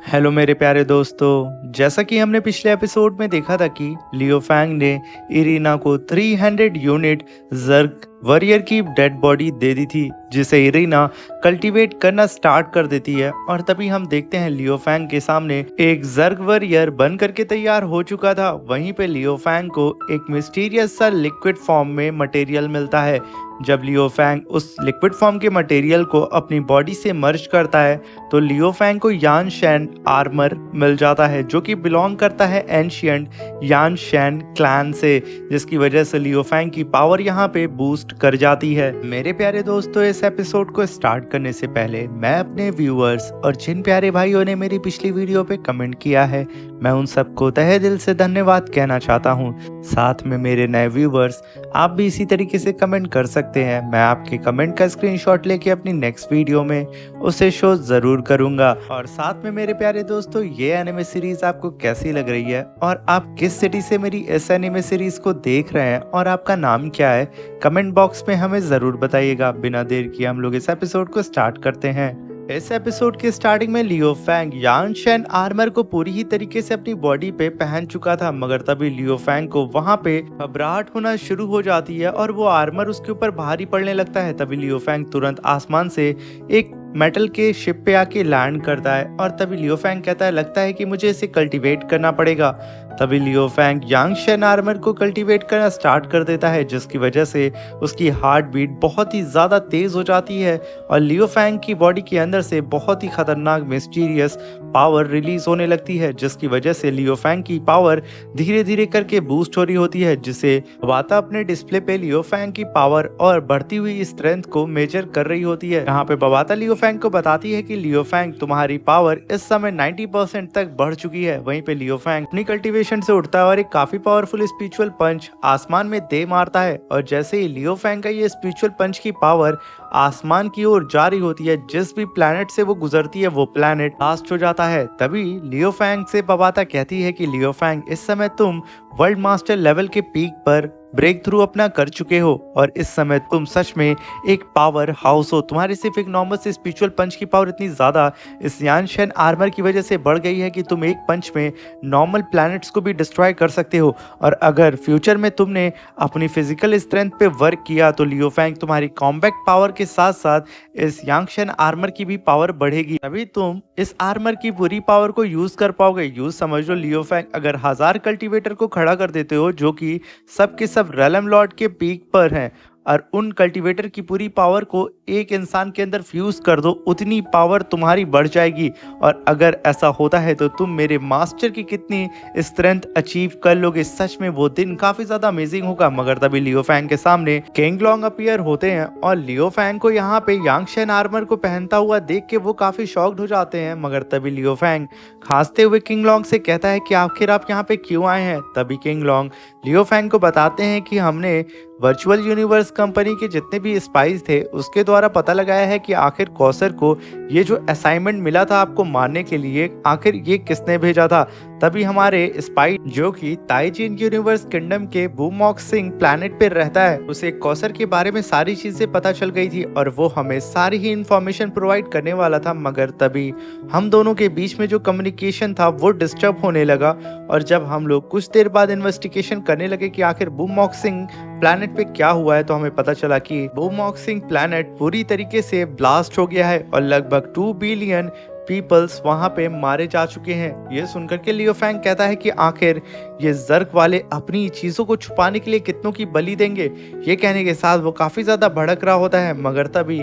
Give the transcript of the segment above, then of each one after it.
Hello मेरे प्यारे दोस्तों, जैसा कि हमने पिछले एपिसोड में देखा था कि लियो फैंग ने इरीना को 300 यूनिट जर्ग वॉरियर की डेड बॉडी दे दी थी, जिसे इरीना कल्टीवेट करना स्टार्ट कर देती है। और तभी हम देखते हैं लियो फैंग के सामने एक जर्ग वॉरियर बन करके तैयार हो चुका था। वहीं पे लियो फैंग को एक मिस्टीरियस सा लिक्विड फॉर्म में मटेरियल मिलता है। जब लियो फैंग उस लिक्विड फॉर्म के मटेरियल को अपनी बॉडी से मर्ज करता है तो लियो फैंग को यान शैन आर्मर मिल जाता है, जो कि बिलोंग करता है एंशिएंट यान शैन क्लैन से, जिसकी वजह से लियो फैंग की पावर यहाँ पे बूस्ट कर जाती है। मेरे प्यारे दोस्तों, इस एपिसोड को स्टार्ट करने से पहले मैं अपने व्यूअर्स और जिन प्यारे भाइयों ने मेरी पिछली वीडियो पे कमेंट किया है, मैं उन सबको तहे दिल से धन्यवाद कहना चाहता हूँ। साथ में मेरे नए व्यूअर्स, आप भी इसी तरीके से कमेंट कर सकते हैं। मैं आपके कमेंट का स्क्रीनशॉट लेके अपनी नेक्स्ट वीडियो में उसे शो जरूर करूंगा। और साथ में मेरे प्यारे दोस्तों, ये एनिमे सीरीज आपको कैसी लग रही है और आप किस सिटी से मेरी इस एनिमे सीरीज को देख रहे हैं और आपका नाम क्या है, कमेंट बॉक्स में हमें जरूर बताइएगा। बिना देर किए हम लोग इस एपिसोड को स्टार्ट करते हैं। इस एपिसोड के स्टार्टिंग में लियो फैंग यान शैन आर्मर को पूरी ही तरीके से अपनी बॉडी पे पहन चुका था, मगर तभी लियो फैंग को वहां पे घबराहट होना शुरू हो जाती है और वो आर्मर उसके ऊपर भारी पड़ने लगता है। तभी लियो फैंग तुरंत आसमान से एक मेटल के शिप पे आके लैंड करता है और तभी लियो फैंग कहता है, लगता है कि मुझे इसे कल्टीवेट करना पड़ेगा। तभी लियो फैंग यांग शेन आर्मर को कल्टीवेट करना स्टार्ट कर देता है, जिसकी वजह से उसकी हार्ट बीट बहुत ही ज़्यादा तेज़ हो जाती है और लियो फैंग की बॉडी के अंदर से बहुत ही खतरनाक मिस्टीरियस पावर रिलीज होने लगती है, जिसकी वजह से लियो फैंग की पावर धीरे धीरे करके बूस्ट हो रही होती है, जिसे बबाता अपने डिस्प्ले पे लियो फैंग की पावर और बढ़ती हुई स्ट्रेंथ को मेजर कर रही होती है। यहाँ पे बबाता लियो फैंग को बताती है कि लियो फैंग, तुम्हारी पावर इस समय 90% तक बढ़ चुकी है। वहीं पे लियो फैंग अपनी कल्टीवेशन से उठता है और एक काफी पावरफुल स्पिरिचुअल पंच आसमान में दे मारता है। और जैसे ही लियो फैंग का ये स्पिरिचुअल पंच की पावर आसमान की ओर जा रही होती है, जिस भी प्लैनेट से वो गुजरती है वो प्लैनेट ब्लास्ट हो जाता है। तभी लियो फैंग से बबाता कहती है कि लियो फैंग, इस समय तुम वर्ल्ड मास्टर लेवल के पीक पर ब्रेक थ्रू अपना कर चुके हो और इस समय तुम सच में एक पावर हाउस हो। तुम्हारे सिर्फ एक नॉर्मल से स्पिरिचुअल पंच की पावर इतनी ज्यादा इस यान शैन आर्मर की वजह से बढ़ गई है कि तुम एक पंच में नॉर्मल प्लैनेट्स को भी डिस्ट्रॉय कर सकते हो। और अगर फ्यूचर में तुमने अपनी फिजिकल स्ट्रेंथ पे वर्क किया तो लियो फैंग, तुम्हारी कॉम्बैक्ट पावर के साथ साथ इस यांग शैन आर्मर की भी पावर बढ़ेगी, तभी तुम इस आर्मर की पूरी पावर को यूज कर पाओगे। यूज समझ लो लियो फैंग, अगर 1000 कल्टीवेटर को खड़ा कर देते हो जो कि सबके सब रेलम लॉर्ड के पीक पर हैं, और उन कल्टीवेटर की पूरी पावर को एक इंसान के अंदर फ्यूज कर दो, उतनी पावर तुम्हारी बढ़ जाएगी। और अगर ऐसा होता है तो तुम मेरे मास्टर की कितनी स्ट्रेंथ अचीव कर लोगे। सच में वो दिन काफी ज्यादा अमेजिंग होगा। मगर तभी लियो फैंग के सामने किंग लॉन्ग अपीयर होते हैं और लियो फैंग को यहाँ पे यांग शैन आर्मर को पहनता हुआ देख के वो काफी शॉक्ड हो जाते हैं। मगर तभी लियो फैंग खांसते हुए किंग लॉन्ग से कहता है कि आखिर आप यहाँ पे क्यों आए हैं। तभी किंग लॉन्ग लियो फैंग को बताते हैं कि हमने वर्चुअल यूनिवर्स कंपनी के जितने भी स्पाइस थे उसके द्वारा पता लगाया है कि आखिर कौसर को ये जो असाइनमेंट मिला था आपको मारने के लिए, आखिर ये किसने भेजा था। तभी हमारे स्पाई जो कि ताइजिन यूनिवर्स किंगडम के बूमॉक्सिंग प्लैनेट पे रहता है, उसे कौसर के बारे में सारी चीजें पता चल गई थी और वो हमें सारी ही इंफॉर्मेशन प्रोवाइड करने वाला था। मगर तभी हम दोनों के बीच में जो कम्युनिकेशन था वो डिस्टर्ब होने लगा और जब हम लोग कुछ देर बाद इन्वेस्टिगेशन करने लगे कि आखिर बूमॉक्सिंग प्लैनेट पे क्या हुआ है, तो हमें पता चला कि बूमॉक्सिंग प्लैनेट पूरी तरीके से ब्लास्ट हो गया है और लगभग 2 बिलियन पीपल्स वहां पे मारे जा चुके हैं। ये सुनकर के लियो फैंग कहता है कि आखिर ये जर्ग वाले अपनी चीजों को छुपाने के लिए कितनों की बलि देंगे। ये कहने के साथ वो काफी ज्यादा भड़क रहा होता है। मगर तभी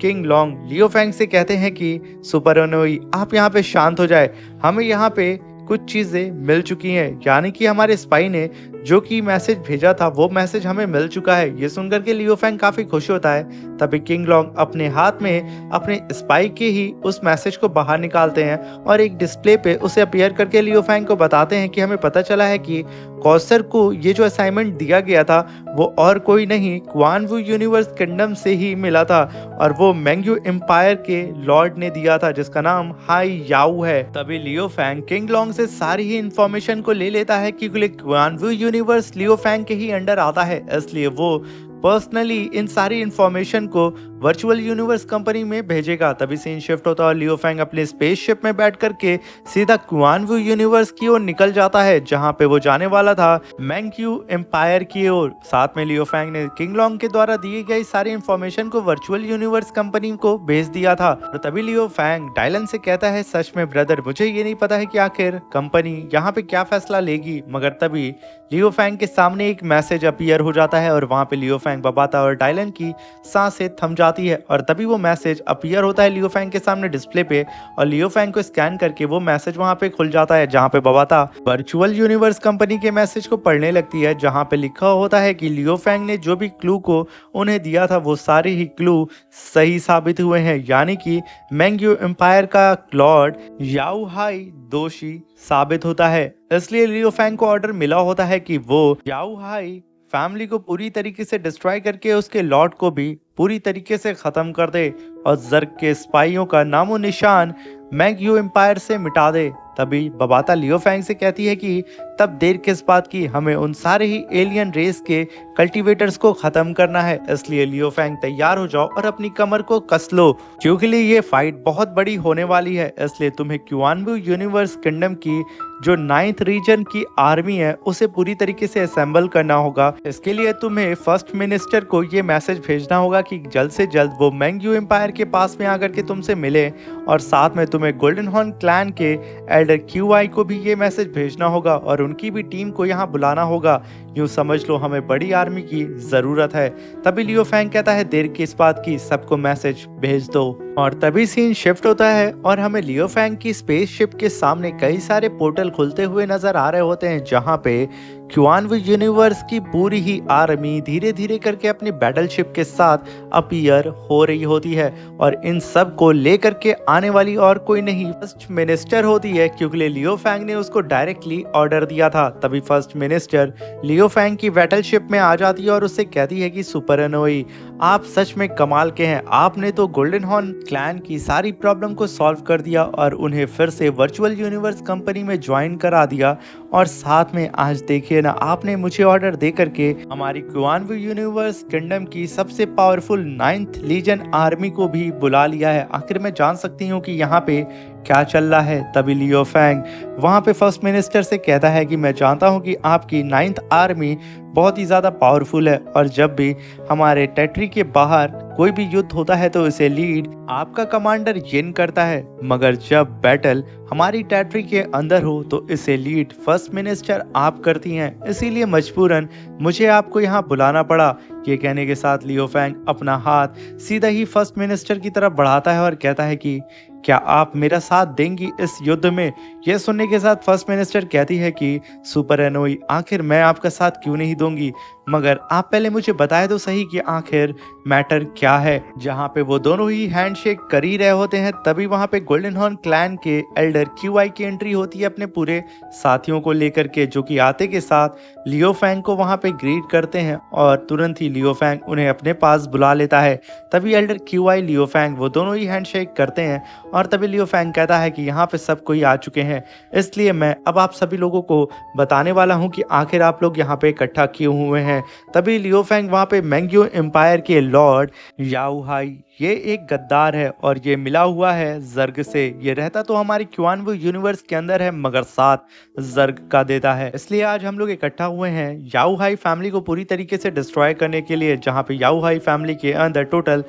किंग लॉन्ग लियो फैंग से कहते हैं कि सुपर ओनोई, आप यहाँ पे शांत हो जाए, हमें यहाँ पे कुछ चीजें मिल चुकी हैं, यानी कि हमारे स्पाई ने जो कि मैसेज भेजा था वो मैसेज हमें मिल चुका है। ये सुनकर के लियो फैंग काफी खुश होता है। तभी किंग लॉन्ग अपने हाथ में अपने स्पाई के ही उस मैसेज को बाहर निकालते हैं और एक डिस्प्ले पे उसे अपीयर करके लियो फैंग को बताते हैं कि हमें पता चला है कि कौसर को ये जो असाइनमेंट दिया गया था वो और कोई नहीं, क्वान वू यूनिवर्स किंगडम से ही मिला था और वो मेंग्यू एम्पायर के लॉर्ड ने दिया था, जिसका नाम हाई याऊ है। तभी लियो फैंग किंग लॉन्ग से सारी ही इंफॉर्मेशन को ले लेता है क्योंकि क्वान वू यूनिवर्स लियो फैंग के ही अंडर आता है, इसलिए वो पर्सनली इन सारी इंफॉर्मेशन को वर्चुअल यूनिवर्स कंपनी में भेजेगा। तभी सीन शिफ्ट होता है और लियो फैंग अपने स्पेसशिप में बैठ करके सीधा क्वान वू यूनिवर्स की ओर निकल जाता है, जहां पे वो जाने वाला था मैंग्यू एम्पायर की ओर। साथ में लियो फैंग ने किंग लॉन्ग के द्वारा दी गई सारी इंफॉर्मेशन को वर्चुअल यूनिवर्स कंपनी को भेज दिया था। और तभी लियो फैंग डायलन से कहता है, सच में ब्रदर, मुझे ये नहीं पता है कि आखिर कंपनी यहाँ पे क्या फैसला लेगी। मगर तभी लियो फैंग के सामने एक मैसेज अपीयर हो जाता है और वहां पे लियो फैंग, बबाता और डायलन की सांसें थम जाती है। और तभी वो मैसेज अपीयर होता है लियो फैंग के सामने डिस्प्ले पे, और लियो फैंग को स्कैन करके वो मैसेज वहां पे खुल जाता है, जहां पे बबाता वर्चुअल यूनिवर्स कंपनी के मैसेज को पढ़ने लगती है, जहां पे लिखा होता है कि लियो फैंग ने जो भी क्लू को उन्हें दिया था वो सारे ही क्लू सही साबित हुए हैं, यानी कि मैंग्यू एम्पायर का लॉर्ड याओ हाई दोषी साबित होता है। इसलिए लियो फैंग को ऑर्डर मिला होता है कि वो याओ हाई फैमिली को पूरी तरीके से डिस्ट्रॉय करके उसके लॉर्ड को भी पूरी तरीके से खत्म कर दे और जर्ग के स्पाइयों का नामो निशान मैंग्यू एम्पायर से मिटा दे। तभी बबाता लियो फैंग से कहती है कि तब देर किस बात की, हमें उन सारे ही एलियन रेस के कल्टीवेटर्स को खत्म करना है। इसलिए लियो फैंग तैयार हो जाओ और अपनी कमर को कस लो, क्योंकि ये फाइट बहुत बड़ी होने वाली है। इसलिए तुम्हें क्वान वू यूनिवर्स किंगडम की जो 9th रीजन की आर्मी है उसे पूरी तरीके से असेंबल करना होगा। इसके लिए तुम्हें फर्स्ट मिनिस्टर को ये मैसेज भेजना होगा कि जल्द से जल्द वो मैंग्यू एम्पायर के पास में आकर के तुमसे मिले, और साथ में तुम्हें गोल्डन हॉर्न क्लैन के एल्डर क्यूआई को भी ये मैसेज भेजना होगा और उनकी भी टीम को यहाँ बुलाना होगा। यूं समझ लो हमें बड़ी आर्मी की जरूरत है। तभी लियो फैंग कहता है, देर किस बात की, सबको मैसेज भेज दो। और तभी सीन शिफ्ट होता है और हमें लियो फैंग की स्पेसशिप के सामने कई सारे पोर्टल खुलते हुए नजर आ रहे होते हैं, जहां पे क्वान वू यूनिवर्स की पूरी ही आर्मी धीरे धीरे करके अपनी बैटलशिप के साथ अपीयर हो रही होती है। और इन सब को लेकर के आने वाली और कोई नहीं, फर्स्ट मिनिस्टर होती है, क्योंकि लियो फैंग ने उसको डायरेक्टली ऑर्डर दिया था। तभी फर्स्ट मिनिस्टर लियो फैंग की बैटलशिप में आ जाती है और उससे कहती है कि सुपर एनोई, आप सच में कमाल के हैं, आपने तो गोल्डन हॉर्न क्लैन की सारी प्रॉब्लम को सॉल्व कर दिया और उन्हें फिर से वर्चुअल यूनिवर्स कंपनी में ज्वाइन करा दिया। और साथ में आज देखिए ना, आपने मुझे ऑर्डर दे करके हमारी क्वान वू यूनिवर्स किंगडम की सबसे पावरफुल 9th लीजन आर्मी को भी बुला लिया है। आखिर मैं जान सकती हूँ कि यहाँ पे क्या चल रहा है। तभी लियो फैंग वहां पे फर्स्ट मिनिस्टर से कहता है कि मैं जानता हूं कि आपकी 9th आर्मी बहुत ही ज्यादा पावरफुल है, और जब भी हमारे टेरिटरी के बाहर कोई भी युद्ध होता है तो इसे लीड आपका कमांडर येन करता है, मगर जब बैटल हमारी टेरिटरी के अंदर हो तो इसे लीड फर्स्ट मिनिस्टर आप करती हैं, इसीलिए मजबूरन मुझे आपको यहाँ बुलाना पड़ा। ये कहने के साथ लियो फैंग अपना हाथ सीधा ही फर्स्ट मिनिस्टर की तरफ बढ़ाता है और कहता है कि क्या आप मेरा साथ देंगी इस युद्ध में। यह सुनने के साथ फर्स्ट मिनिस्टर कहती है कि सुपर एनोई, आखिर मैं आपका साथ क्यों नहीं दूंगी, मगर आप पहले मुझे बताए तो सही कि आखिर मैटर क्या है। जहां पे वो दोनों ही हैंडशेक कर ही रहे होते हैं, तभी वहां पे गोल्डन हॉर्न क्लैन के एल्डर क्यूआई की एंट्री होती है अपने पूरे साथियों को लेकर के, जो कि आते के साथ लियो फैंग को वहां पे ग्रीट करते हैं और तुरंत ही लियो फैंग उन्हें अपने पास बुला लेता है। तभी एल्डर क्यूआई, लियो फैंग वो दोनों ही हैंडशेक करते हैं और तभी लियो फैंग कहता है कि यहाँ पे सब कोई आ चुके हैं, इसलिए मैं अब आप सभी लोगों को बताने वाला हूँ कि आखिर आप लोग यहाँ पे इकट्ठा क्यों हुए हैं। तभी लियो फैंग वहाँ पे मैंग्यू एम्पायर के लॉर्ड याओ हाई, ये एक गद्दार है और ये मिला हुआ है जर्ग से। ये रहता तो हमारी क्वान वू यूनिवर्स के अंदर है, मगर साथ जर्ग का देता है। इसलिए आज हम लोग इकट्ठा हुए हैं याओ हाई फैमिली को पूरी तरीके से डिस्ट्रॉय करने के लिए, जहाँ पे याओ हाई फैमिली के अंदर टोटल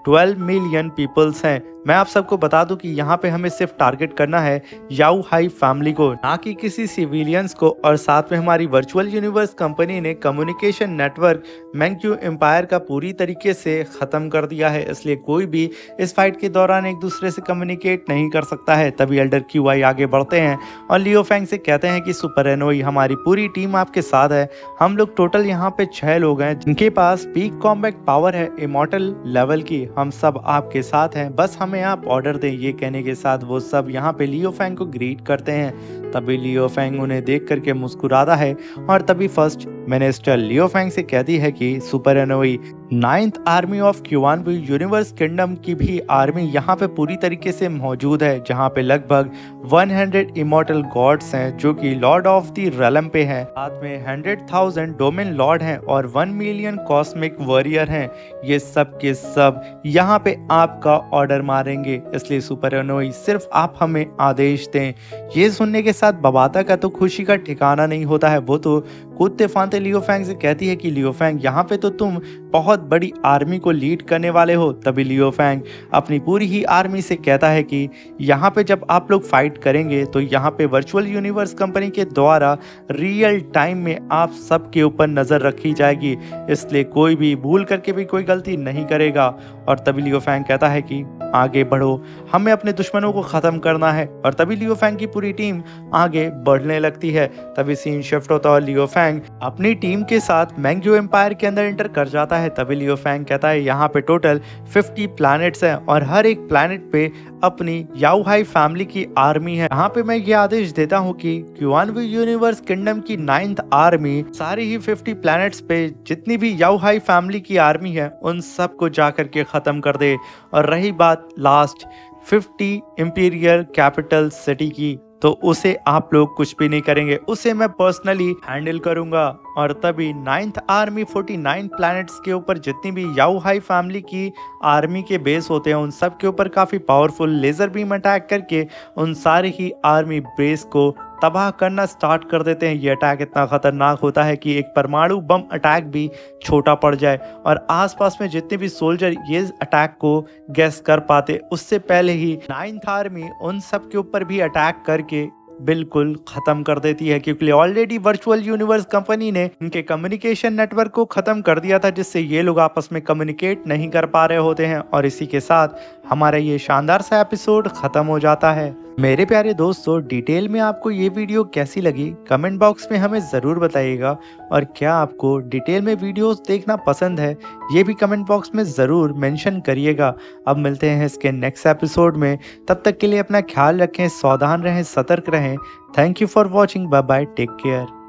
12 मिलियन पीपल्स हैं। मैं आप सबको बता दूं कि यहाँ पे हमें सिर्फ टारगेट करना है याओ हाई फैमिली को, ना कि किसी सिविलियंस को। और साथ में हमारी वर्चुअल यूनिवर्स कंपनी ने कम्युनिकेशन नेटवर्क मैंग्यू एम्पायर का पूरी तरीके से खत्म कर दिया है, इसलिए कोई भी इस फाइट के दौरान एक दूसरे से कम्युनिकेट नहीं कर सकता है। तभी एल्डर क्यूआई आगे बढ़ते हैं और लियो फैंग से कहते हैं कि सुपर एनोई, हमारी पूरी टीम आपके साथ है। हम लोग टोटल यहाँ पे 6 लोग हैं जिनके पास पीक कॉम्बैट पावर है इमॉर्टल लेवल की। हम सब आपके साथ हैं, बस हमें आप ऑर्डर दें। ये कहने के साथ वो सब यहाँ पे लियो फैंग को ग्रीट करते हैं। तभी लियो फैंग उन्हें देख करके मुस्कुराता है और तभी फर्स्ट मिनिस्टर लियो फैंग से कहती है कि सुपरनोई नाइन्थ आर्मी ऑफ क्यूआन यूनिवर्स किंगडम की भी आर्मी यहाँ पे पूरी तरीके से मौजूद है, जहाँ पे लगभग 100 इमॉर्टल गॉड्स हैं जो कि लॉर्ड ऑफ द रेलम पे हैं। साथ में 100,000 डोमेन लॉर्ड हैं और 1 मिलियन कॉस्मिक वॉरियर हैं। ये सब के सब यहाँ पे आपका ऑर्डर मारेंगे, इसलिए सुपरनोई सिर्फ आप हमें आदेश दें। ये सुनने के साथ बबाता का तो खुशी का ठिकाना नहीं होता है। वो तो कूदते फांते लियो फैंग से कहती है कि लियो फैंग यहाँ पे तो तुम बहुत बड़ी आर्मी को लीड करने वाले हो। तभी लियो फैंग अपनी पूरी ही आर्मी से कहता है कि यहाँ पे जब आप लोग फाइट करेंगे तो यहाँ पे वर्चुअल यूनिवर्स कंपनी के द्वारा रियल टाइम में आप सबके ऊपर नज़र रखी जाएगी, इसलिए कोई भी भूल करके भी कोई गलती नहीं करेगा। और तभी लियो फैंग कहता है कि आगे बढ़ो, हमें अपने दुश्मनों को ख़त्म करना है। और तभी लियो फैंग की पूरी टीम आगे बढ़ने लगती है। तभी सीन शिफ्ट होता है और लियो फैंग अपनी टीम के साथ मैंग्यू एम्पायर के अंदर एंटर कर जाता है। तभी लियो फैंग कहता है यहाँ पे टोटल 50 प्लैनेट्स हैं और हर एक प्लैनेट पे अपनी याओहाई फैमिली की आर्मी है। यहाँ पे मैं ये आदेश देता हूँ कि क्यूआन यूनिवर्स किंगडम की 9th आर्मी सारी ही 50 प्लैनेट्स पे जितनी भी याओहाई फैमिली की आर्मी है उन सबको जा करके खत्म कर दे। और रही बात लास्ट 50 इंपीरियल कैपिटल सिटी की, तो उसे आप लोग कुछ भी नहीं करेंगे, उसे मैं पर्सनली हैंडल करूंगा। और तभी 9th आर्मी 49 प्लैनेट्स के ऊपर जितनी भी याओहाई फैमिली की आर्मी के बेस होते हैं उन सब के ऊपर काफ़ी पावरफुल लेज़र बीम अटैक करके उन सारी ही आर्मी बेस को तबाह करना स्टार्ट कर देते हैं। ये अटैक इतना खतरनाक होता है कि एक परमाणु बम अटैक भी छोटा पड़ जाए और आसपास में जितने भी सोल्जर ये अटैक को गैस कर पाते उससे पहले ही 9th आर्मी उन सब के ऊपर भी अटैक करके बिल्कुल खत्म कर देती है, क्योंकि ऑलरेडी वर्चुअल यूनिवर्स कंपनी ने इनके कम्युनिकेशन नेटवर्क को खत्म कर दिया था, जिससे ये लोग आपस में कम्युनिकेट नहीं कर पा रहे होते हैं। और इसी के साथ हमारा ये शानदार सा एपिसोड खत्म हो जाता है। मेरे प्यारे दोस्तों, डिटेल में आपको ये वीडियो कैसी लगी कमेंट बॉक्स में हमें ज़रूर बताइएगा। और क्या आपको डिटेल में वीडियोस देखना पसंद है ये भी कमेंट बॉक्स में ज़रूर मेंशन करिएगा। अब मिलते हैं इसके नेक्स्ट एपिसोड में, तब तक के लिए अपना ख्याल रखें, सावधान रहें, सतर्क रहें। Thank you for watching, bye bye, take care.